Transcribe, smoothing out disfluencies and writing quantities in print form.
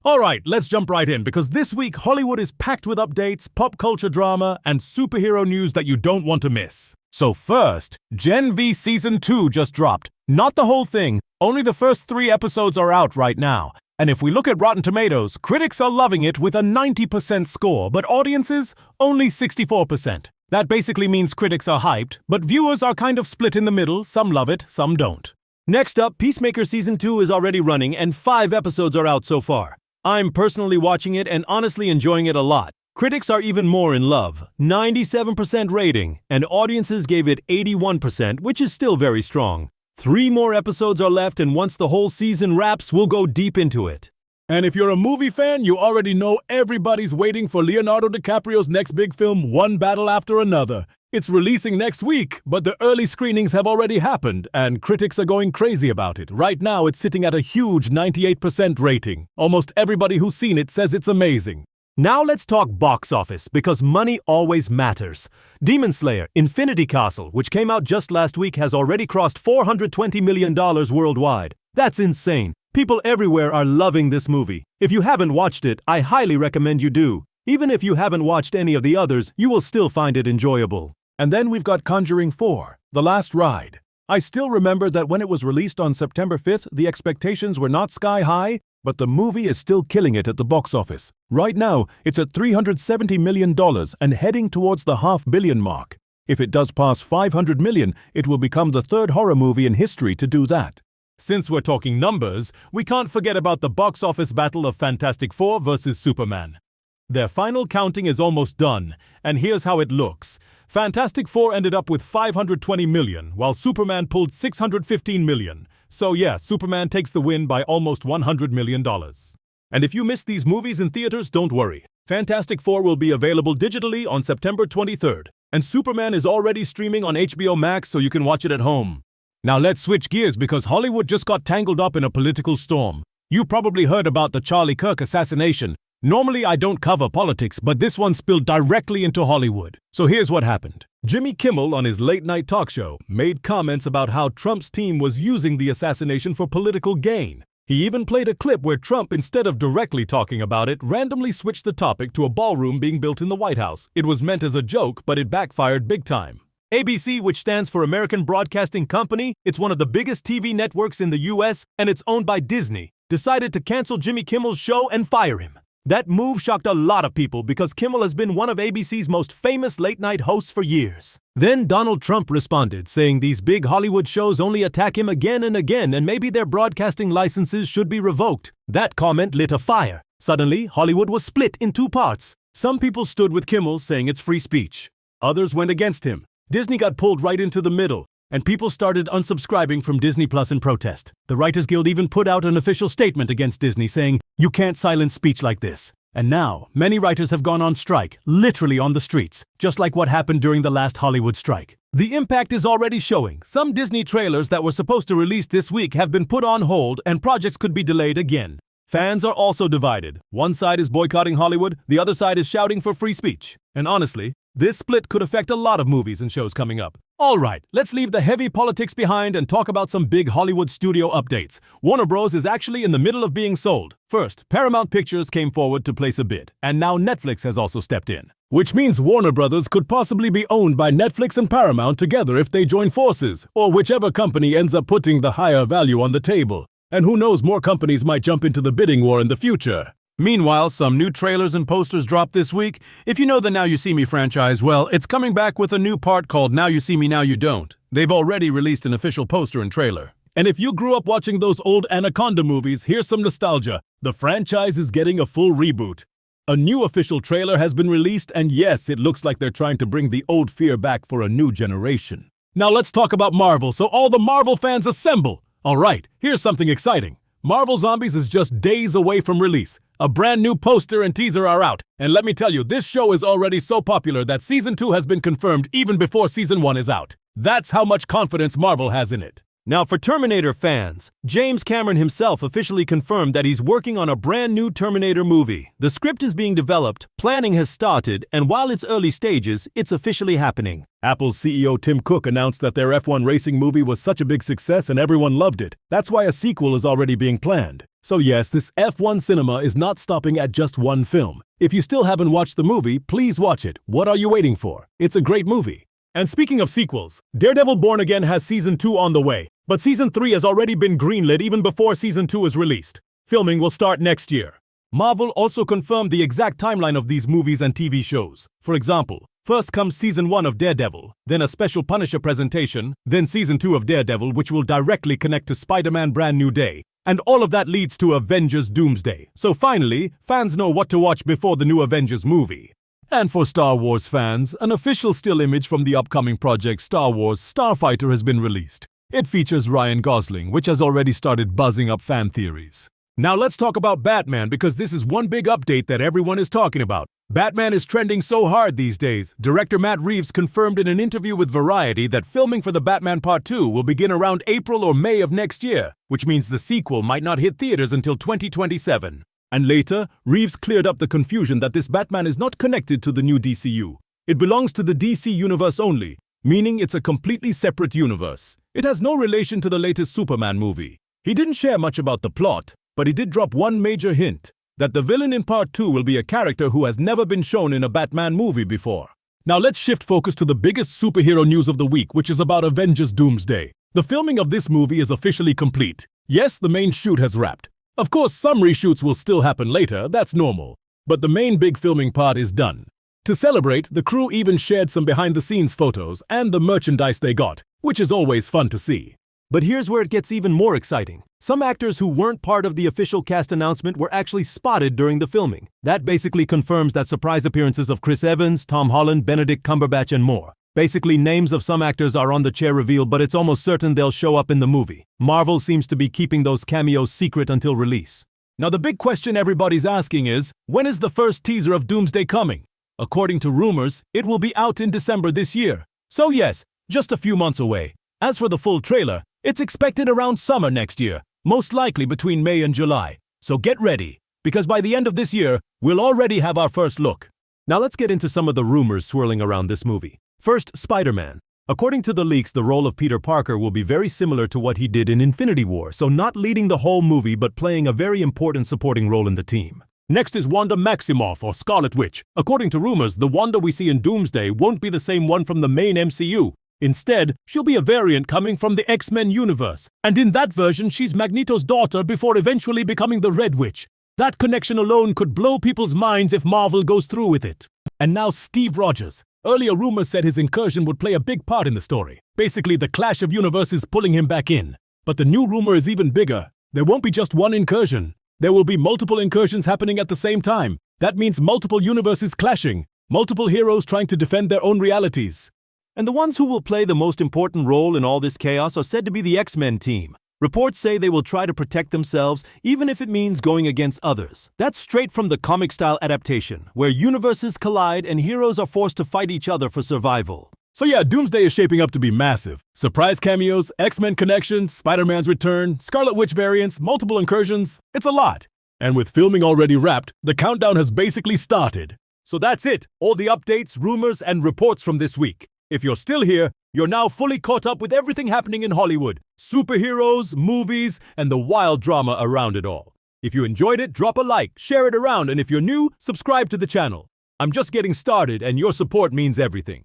Alright, let's jump right in because this week Hollywood is packed with updates, pop culture drama, and superhero news that you don't want to miss. So first, Gen V Season 2 just dropped. Not the whole thing, only the first 3 episodes are out right now. And if we look at Rotten Tomatoes, critics are loving it with a 90% score, but audiences, only 64%. That basically means critics are hyped, but viewers are kind of split in the middle, some love it, some don't. Next up, Peacemaker Season 2 is already running and 5 episodes are out so far. I'm personally watching it and honestly enjoying it a lot. Critics are even more in love, 97% rating, and audiences gave it 81%, which is still very strong. 3 more episodes are left, and once the whole season wraps, we'll go deep into it. And if you're a movie fan, you already know everybody's waiting for Leonardo DiCaprio's next big film, One Battle After Another. It's releasing next week, but the early screenings have already happened, and critics are going crazy about it. Right now, it's sitting at a huge 98% rating. Almost everybody who's seen it says it's amazing. Now let's talk box office, because money always matters. Demon Slayer: Infinity Castle, which came out just last week, has already crossed $420 million worldwide. That's insane. People everywhere are loving this movie. If you haven't watched it, I highly recommend you do. Even if you haven't watched any of the others, you will still find it enjoyable. And then we've got Conjuring 4, The Last Ride. I still remember that when it was released on September 5th, the expectations were not sky high, but the movie is still killing it at the box office. Right now, it's at $370 million and heading towards the $500 million mark. If it does pass $500 million, it will become the 3rd horror movie in history to do that. Since we're talking numbers, we can't forget about the box office battle of Fantastic Four versus Superman. Their final counting is almost done, and here's how it looks. Fantastic Four ended up with $520 million, while Superman pulled $615 million. So yeah, Superman takes the win by almost $100 million. And if you missed these movies in theaters, don't worry. Fantastic Four will be available digitally on September 23rd, and Superman is already streaming on HBO Max so you can watch it at home. Now let's switch gears because Hollywood just got tangled up in a political storm. You probably heard about the Charlie Kirk assassination. Normally I don't cover politics, but this one spilled directly into Hollywood. So here's what happened. Jimmy Kimmel on his late-night talk show made comments about how Trump's team was using the assassination for political gain. He even played a clip where Trump, instead of directly talking about it, randomly switched the topic to a ballroom being built in the White House. It was meant as a joke, but it backfired big time. ABC, which stands for American Broadcasting Company, it's one of the biggest TV networks in the US, and it's owned by Disney, decided to cancel Jimmy Kimmel's show and fire him. That move shocked a lot of people because Kimmel has been one of ABC's most famous late-night hosts for years. Then Donald Trump responded, saying these big Hollywood shows only attack him again and again and maybe their broadcasting licenses should be revoked. That comment lit a fire. Suddenly, Hollywood was split in 2 parts. Some people stood with Kimmel, saying it's free speech. Others went against him. Disney got pulled right into the middle, and people started unsubscribing from Disney Plus in protest. The Writers Guild even put out an official statement against Disney saying, "You can't silence speech like this." And now, many writers have gone on strike, literally on the streets, just like what happened during the last Hollywood strike. The impact is already showing. Some Disney trailers that were supposed to release this week have been put on hold and projects could be delayed again. Fans are also divided. One side is boycotting Hollywood, the other side is shouting for free speech. And honestly, this split could affect a lot of movies and shows coming up. Alright, let's leave the heavy politics behind and talk about some big Hollywood studio updates. Warner Bros. Is actually in the middle of being sold. First, Paramount Pictures came forward to place a bid, and now Netflix has also stepped in. Which means Warner Bros. Could possibly be owned by Netflix and Paramount together if they join forces, or whichever company ends up putting the higher value on the table. And who knows, more companies might jump into the bidding war in the future. Meanwhile, some new trailers and posters dropped this week. If you know the Now You See Me franchise, well, it's coming back with a new part called Now You See Me Now You Don't. They've already released an official poster and trailer. And if you grew up watching those old Anaconda movies, here's some nostalgia. The franchise is getting a full reboot. A new official trailer has been released, and yes, it looks like they're trying to bring the old fear back for a new generation. Now let's talk about Marvel, so all the Marvel fans assemble! Alright, here's something exciting. Marvel Zombies is just days away from release. A brand new poster and teaser are out, and let me tell you, this show is already so popular that Season 2 has been confirmed even before Season 1 is out. That's how much confidence Marvel has in it. Now for Terminator fans, James Cameron himself officially confirmed that he's working on a brand new Terminator movie. The script is being developed, planning has started, and while it's early stages, it's officially happening. Apple's CEO Tim Cook announced that their F1 racing movie was such a big success and everyone loved it. That's why a sequel is already being planned. So yes, this F1 cinema is not stopping at just one film. If you still haven't watched the movie, please watch it. What are you waiting for? It's a great movie. And speaking of sequels, Daredevil Born Again has Season 2 on the way, but Season 3 has already been greenlit even before Season 2 is released. Filming will start next year. Marvel also confirmed the exact timeline of these movies and TV shows. For example, first comes Season 1 of Daredevil, then a special Punisher presentation, then Season 2 of Daredevil, which will directly connect to Spider-Man Brand New Day. And all of that leads to Avengers Doomsday. So finally, fans know what to watch before the new Avengers movie. And for Star Wars fans, an official still image from the upcoming project Star Wars Starfighter has been released. It features Ryan Gosling, which has already started buzzing up fan theories. Now let's talk about Batman, because this is one big update that everyone is talking about. Batman is trending so hard these days. Director Matt Reeves confirmed in an interview with Variety that filming for the Batman Part 2 will begin around April or May of next year, which means the sequel might not hit theaters until 2027. And later, Reeves cleared up the confusion that this Batman is not connected to the new DCU. It belongs to the DC universe only, meaning it's a completely separate universe. It has no relation to the latest Superman movie. He didn't share much about the plot, but he did drop one major hint, that the villain in Part 2 will be a character who has never been shown in a Batman movie before. Now let's shift focus to the biggest superhero news of the week, which is about Avengers Doomsday. The filming of this movie is officially complete. Yes, the main shoot has wrapped. Of course, some reshoots will still happen later, that's normal. But the main big filming part is done. To celebrate, the crew even shared some behind-the-scenes photos and the merchandise they got, which is always fun to see. But here's where it gets even more exciting. Some actors who weren't part of the official cast announcement were actually spotted during the filming. That basically confirms that surprise appearances of Chris Evans, Tom Holland, Benedict Cumberbatch, and more. Basically, names of some actors are on the chair reveal, but it's almost certain they'll show up in the movie. Marvel seems to be keeping those cameos secret until release. Now the big question everybody's asking is, when is the first teaser of Doomsday coming? According to rumors, it will be out in December this year. So yes, just a few months away. As for the full trailer, it's expected around summer next year, most likely between May and July. So get ready, because by the end of this year, we'll already have our first look. Now let's get into some of the rumors swirling around this movie. First, Spider-Man. According to the leaks, the role of Peter Parker will be very similar to what he did in Infinity War, so not leading the whole movie but playing a very important supporting role in the team. Next is Wanda Maximoff, or Scarlet Witch. According to rumors, the Wanda we see in Doomsday won't be the same one from the main MCU. Instead, she'll be a variant coming from the X-Men universe. And in that version, she's Magneto's daughter before eventually becoming the Red Witch. That connection alone could blow people's minds if Marvel goes through with it. And now Steve Rogers. Earlier rumors said his incursion would play a big part in the story. Basically, the clash of universes pulling him back in. But the new rumor is even bigger. There won't be just one incursion. There will be multiple incursions happening at the same time. That means multiple universes clashing. Multiple heroes trying to defend their own realities. And the ones who will play the most important role in all this chaos are said to be the X-Men team. Reports say they will try to protect themselves, even if it means going against others. That's straight from the comic-style adaptation, where universes collide and heroes are forced to fight each other for survival. So yeah, Doomsday is shaping up to be massive. Surprise cameos, X-Men connection, Spider-Man's return, Scarlet Witch variants, multiple incursions. It's a lot. And with filming already wrapped, the countdown has basically started. So that's it, all the updates, rumors, and reports from this week. If you're still here, you're now fully caught up with everything happening in Hollywood. Superheroes, movies, and the wild drama around it all. If you enjoyed it, drop a like, share it around, and if you're new, subscribe to the channel. I'm just getting started, and your support means everything.